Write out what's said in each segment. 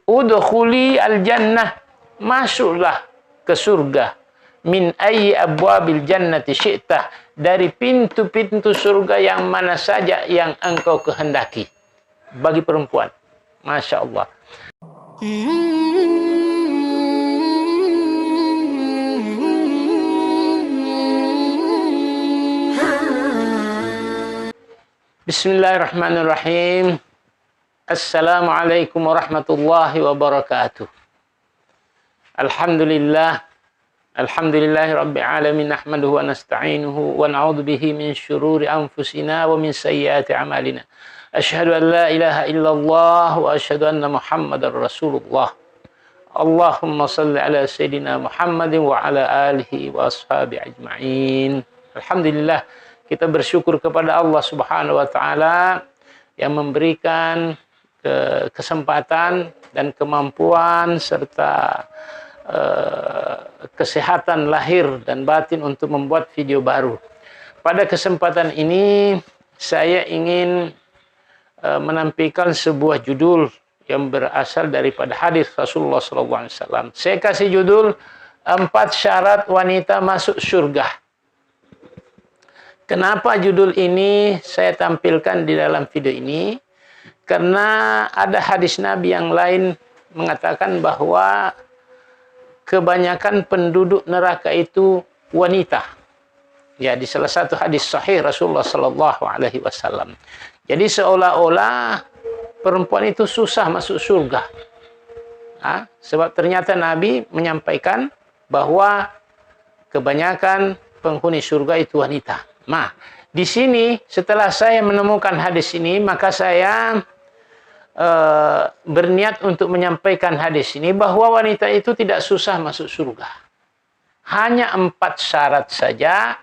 udkhuli al-jannah, masuklah ke surga. Min ayyi abwabil jannati syi'tah, dari pintu-pintu surga yang mana saja yang engkau kehendaki. Bagi perempuan. Masya Allah. Bismillahirrahmanirrahim. Assalamualaikum warahmatullahi wabarakatuh. Alhamdulillah. Alhamdulillahi rabbil alamin, nahmaduhu wa nasta'inuhu wa na'udzu bihi min syururi anfusina wa min sayyiati a'malina. Asyhadu an la ilaha illallah wa asyhadu anna Muhammadar Rasulullah. Allahumma shalli ala sayyidina Muhammadin wa ala alihi wa ashabi ajma'in. Alhamdulillah, kita bersyukur kepada Allah Subhanahu wa taala yang memberikan kesempatan dan kemampuan serta kesehatan lahir dan batin untuk membuat video baru. Pada kesempatan ini saya ingin menampilkan sebuah judul yang berasal daripada hadis Rasulullah SAW. Saya kasih judul 4 syarat wanita masuk surga. Kenapa judul ini saya tampilkan di dalam video ini? Karena ada hadis Nabi yang lain mengatakan bahwa kebanyakan penduduk neraka itu wanita. Ya, di salah satu hadis sahih Rasulullah sallallahu alaihi wasallam. Jadi seolah-olah perempuan itu susah masuk surga. Sebab ternyata Nabi menyampaikan bahwa kebanyakan penghuni surga itu wanita. Nah, di sini setelah saya menemukan hadis ini, maka saya berniat untuk menyampaikan hadis ini bahwa wanita itu tidak susah masuk surga. Hanya 4 syarat saja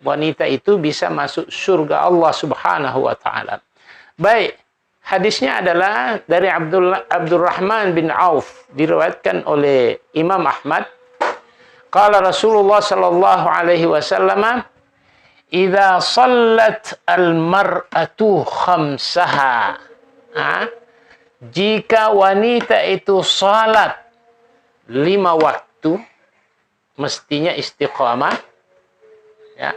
wanita itu bisa masuk surga Allah Subhanahu wa taala. Baik, hadisnya adalah dari Abdurrahman bin Auf, diriwayatkan oleh Imam Ahmad. Qala Rasulullah sallallahu alaihi wasallam, "Idza shallat al-mar'atu khamsaha." Jika wanita itu salat 5 waktu, mestinya istiqamah, ya.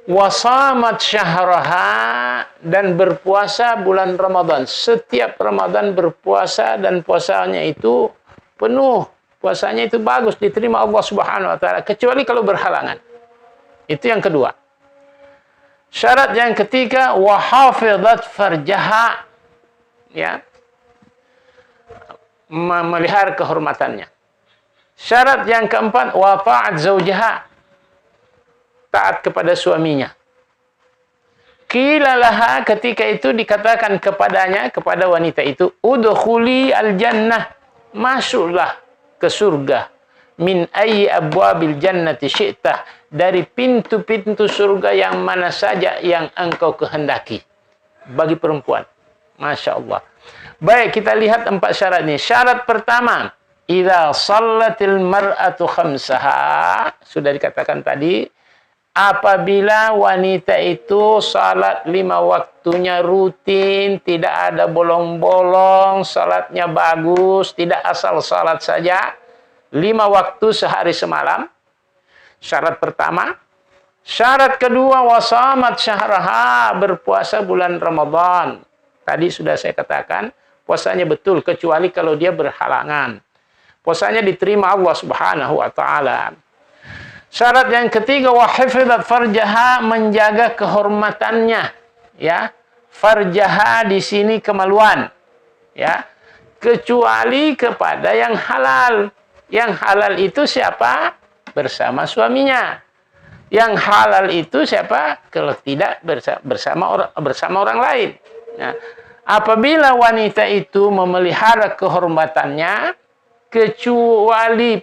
Wasamat syahraha, dan berpuasa bulan Ramadan. Setiap Ramadan berpuasa dan puasanya itu penuh. Puasanya itu bagus, diterima Allah Subhanahu wa taala, kecuali kalau berhalangan. Itu yang kedua. Syarat yang ketiga, wa hafizat farjaha, ya, memelihara kehormatannya. Syarat yang keempat, wa ta'at zaujaha, taat kepada suaminya. Qila laha, ketika itu dikatakan kepadanya, kepada wanita itu, udkhuli al-jannah, masuklah ke surga. Min ayyi abwabil jannati syi'tah, dari pintu-pintu surga yang mana saja yang engkau kehendaki. Bagi perempuan. Masya Allah. Baik, kita lihat 4 syarat ini. Syarat pertama, idza shallatil mar'atu khamsaha, sudah dikatakan tadi, apabila wanita itu salat 5 waktunya rutin, tidak ada bolong-bolong, salatnya bagus, tidak asal salat saja, 5 waktu sehari semalam. Syarat pertama. Syarat kedua, wasamat syahraha, berpuasa bulan Ramadan. Tadi sudah saya katakan, puasanya betul, kecuali kalau dia berhalangan. Puasanya diterima Allah Subhanahu wa taala. Syarat yang ketiga, wa hifdzat farjaha, menjaga kehormatannya, ya. Farjaha di sini kemaluan, ya. Kecuali kepada yang halal. Yang halal itu siapa? Bersama suaminya. Yang halal itu siapa? Kalau tidak bersama orang lain. Nah, apabila wanita itu memelihara kehormatannya, kecuali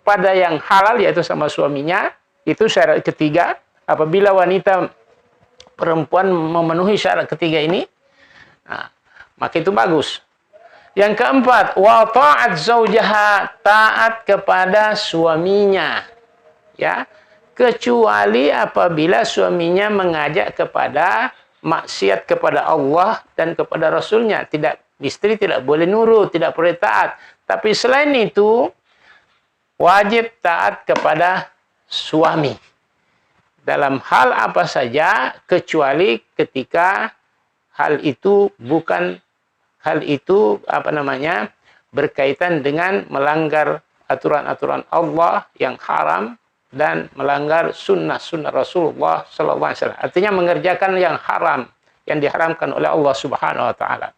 pada yang halal, yaitu sama suaminya, itu syarat ketiga. Apabila wanita perempuan memenuhi syarat ketiga ini, nah, maka itu bagus. Yang keempat, wa ta'at zaujaha, taat kepada suaminya, ya, kecuali apabila suaminya mengajak kepada maksiat kepada Allah dan kepada Rasulnya, tidak Istri tidak boleh nurut, tidak boleh taat. Tapi selain itu, wajib taat kepada suami. Dalam hal apa saja, kecuali ketika hal itu berkaitan dengan melanggar aturan-aturan Allah yang haram dan melanggar sunnah-sunnah Rasulullah SAW. Artinya mengerjakan yang haram, yang diharamkan oleh Allah Subhanahu Wa Taala.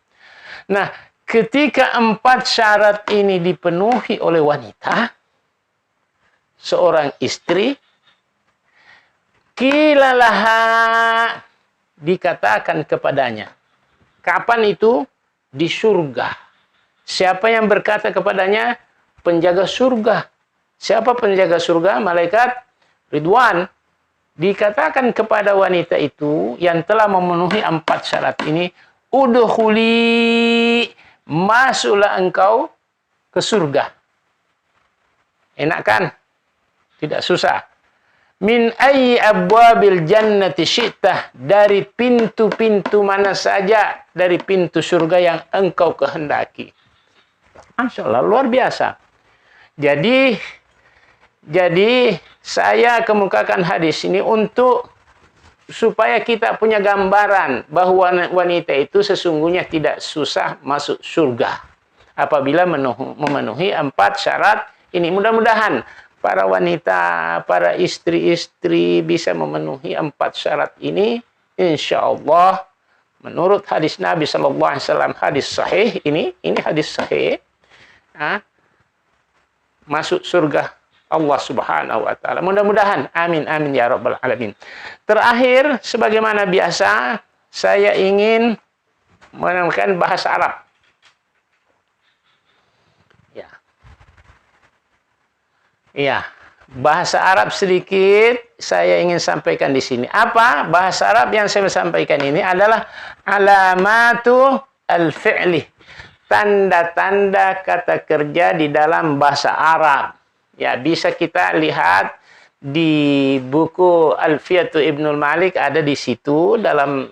Nah, ketika 4 syarat ini dipenuhi oleh wanita, seorang istri, kilalaha, dikatakan kepadanya. Kapan itu? Di surga. Siapa yang berkata kepadanya? Penjaga surga. Siapa penjaga surga? Malaikat Ridwan. Dikatakan kepada wanita itu yang telah memenuhi 4 syarat ini, udkhuli, masuklah engkau ke surga. Enak kan? Tidak susah. Min ayyi abwabil jannati syi'tah, dari pintu-pintu mana saja dari pintu surga yang engkau kehendaki. Masya Allah, luar biasa. Jadi saya kemukakan hadis ini untuk supaya kita punya gambaran bahwa wanita itu sesungguhnya tidak susah masuk surga apabila memenuhi 4 syarat ini. Mudah-mudahan para wanita, para istri-istri bisa memenuhi 4 syarat ini. Insya Allah, menurut hadis Nabi SAW, hadis sahih ini hadis sahih, masuk surga Allah Subhanahu Wa Taala. Mudah-mudahan, amin amin ya rabbal alamin. Terakhir, sebagaimana biasa, saya ingin menemukan bahasa Arab. Ya, bahasa Arab sedikit saya ingin sampaikan di sini. Apa bahasa Arab yang saya sampaikan ini adalah alamatu al-fi'li, tanda-tanda kata kerja di dalam bahasa Arab. Ya, bisa kita lihat di buku Alfiyatu Ibnul Malik, ada di situ dalam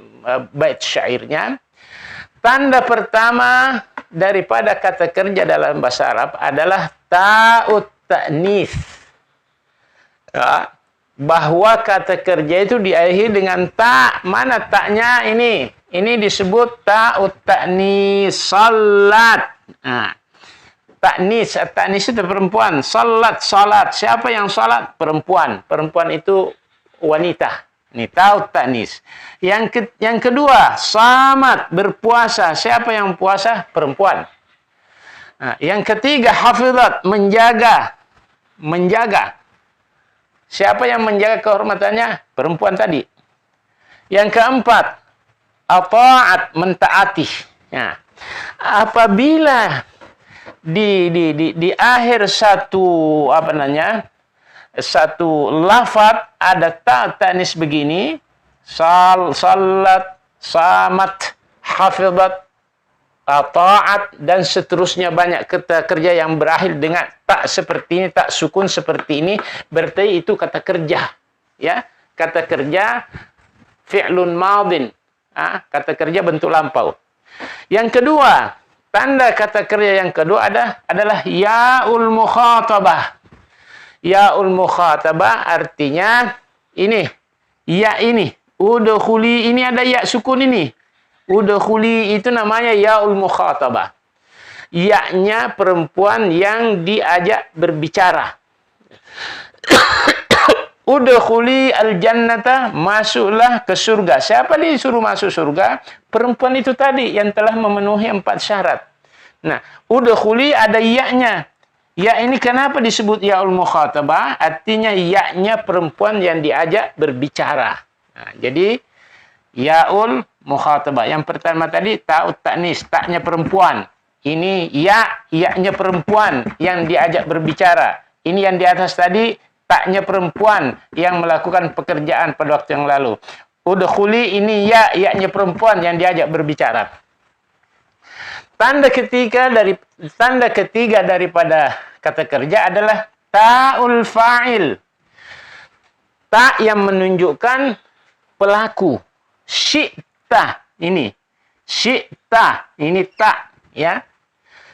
bait syairnya. Tanda pertama daripada kata kerja dalam bahasa Arab adalah ta'ut ta'nis. Ya, bahwa kata kerja itu diakhiri dengan ta. Mana taknya ini? Ini disebut ta'ut ta'nis, salat. Nah, ta'nis, ta'nis itu perempuan. Salat, salat. Siapa yang salat? Perempuan. Perempuan itu wanita. Ini ta'ut ta'nis. Yang kedua, samat, berpuasa. Siapa yang puasa? Perempuan. Nah, yang ketiga, hafizat, menjaga. Menjaga. Siapa yang menjaga kehormatannya? Perempuan tadi. Yang keempat, ata'at, mentaati. Nah, apabila di akhir satu lafaz ada ta tanis begini, salat, samat, hafizat, ata'at, dan seterusnya, banyak kata kerja yang berakhir dengan tak seperti ini, tak sukun seperti ini, berarti itu kata kerja. Ya, kata kerja fi'lun madin, kata kerja bentuk lampau. Yang kedua, tanda kata kerja yang kedua adalah ya'ul mukhatabah. Ya'ul mukhatabah artinya ini, ya ini, udkhuli, ini ada ya sukun ini. Udkhuli itu namanya ya'ul mukhatabah. Ya-nya perempuan yang diajak berbicara. Udkhuli al-jannata, masuklah ke surga. Siapa disuruh masuk surga? Perempuan itu tadi yang telah memenuhi 4 syarat. Nah, udkhuli ada ya-nya. Ya ini kenapa disebut ya'ul mukhatabah? Artinya ya-nya perempuan yang diajak berbicara. Nah, jadi ya'ul mukhatabah. Yang pertama tadi ta'ut ta'nis, taknya perempuan. Ini ya-nya perempuan yang diajak berbicara. Ini yang di atas tadi taknya perempuan yang melakukan pekerjaan pada waktu yang lalu. Udkhuli ini ya-nya perempuan yang diajak berbicara. Tanda ketiga daripada kata kerja adalah ta'ul fa'il. Ta yang menunjukkan pelaku. Syi'ta ini. Syi'ta ini ta. Ya.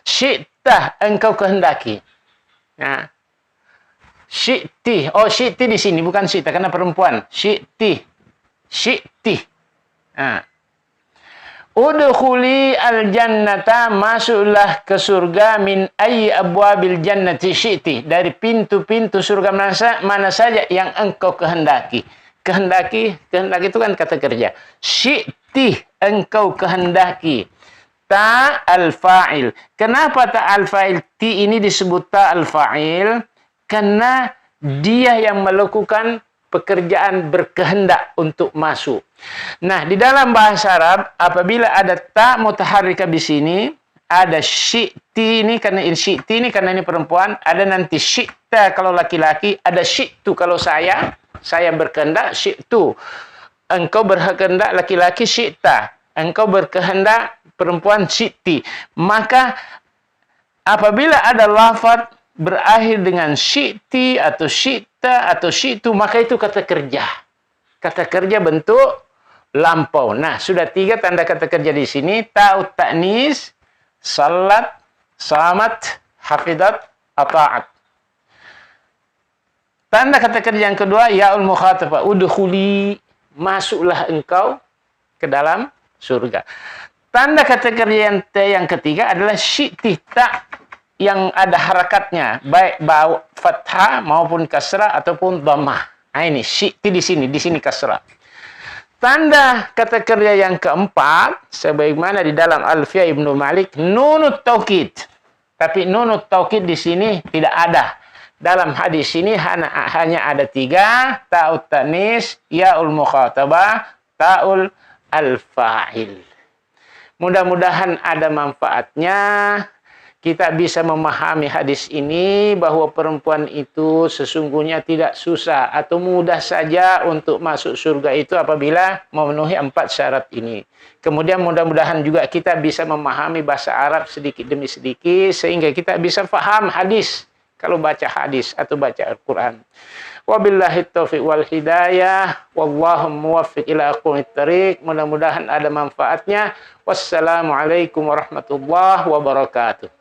Syi'ta, engkau kehendaki. Nah. Syi'ti. Oh, syi'ti di sini bukan syi'ta karena perempuan. Syi'ti. Syi'ti. Nah. Udkhuli al-jannata, masuklah ke surga min ayyi abwabil jannati syi'ti, dari pintu-pintu surga mana saja yang engkau kehendaki. Kehendaki itu kan kata kerja. Syi'ti, engkau kehendaki. Ta al-fa'il. Kenapa ta al-fa'il? Ti ini disebut ta al-fa'il karena dia yang melakukan pekerjaan berkehendak untuk masuk. Nah, di dalam bahasa Arab, apabila ada ta mutaharrika di sini, ada syi'ti ini karena ini perempuan, ada nanti syi'ta kalau laki-laki, ada syi'tu kalau saya berkehendak, syi'tu. Engkau berkehendak laki-laki, syi'ta. Engkau berkehendak perempuan, syi'ti. Maka apabila ada lafaz berakhir dengan syi'ti atau syi'ta atau syi'tu, maka itu kata kerja. Kata kerja bentuk lampau. Nah, sudah 3 tanda kata kerja di sini. Ta'ut ta'nis, salat, salamat, hafidat, ata'at. Tanda kata kerja yang kedua, ya'ul mukhatabah, udkhuli, masuklah engkau ke dalam surga. Tanda kata kerja yang ketiga adalah syi'ti, ta yang ada harakatnya, baik bau fathah maupun kasrah ataupun dhammah. Nah, ini syi'ti di sini kasrah. Tanda kata kerja yang keempat, sebagaimana di dalam Alfiyah Ibnu Malik, nunut taukid. Tapi nunut taukid di sini tidak ada. Dalam hadis ini hanya ada 3, ta'ut tanis, ya'ul mukhatabah, ta'ul al-fa'il. Mudah-mudahan ada manfaatnya. Kita bisa memahami hadis ini bahwa perempuan itu sesungguhnya tidak susah atau mudah saja untuk masuk surga itu apabila memenuhi 4 syarat ini. Kemudian mudah-mudahan juga kita bisa memahami bahasa Arab sedikit demi sedikit sehingga kita bisa paham hadis kalau baca hadis atau baca Al-Quran. Wabillahi taufiq wal hidayah. Wallahu muwaffiq ila aqwamit thariq. Mudah-mudahan ada manfaatnya. Wassalamualaikum warahmatullahi wabarakatuh.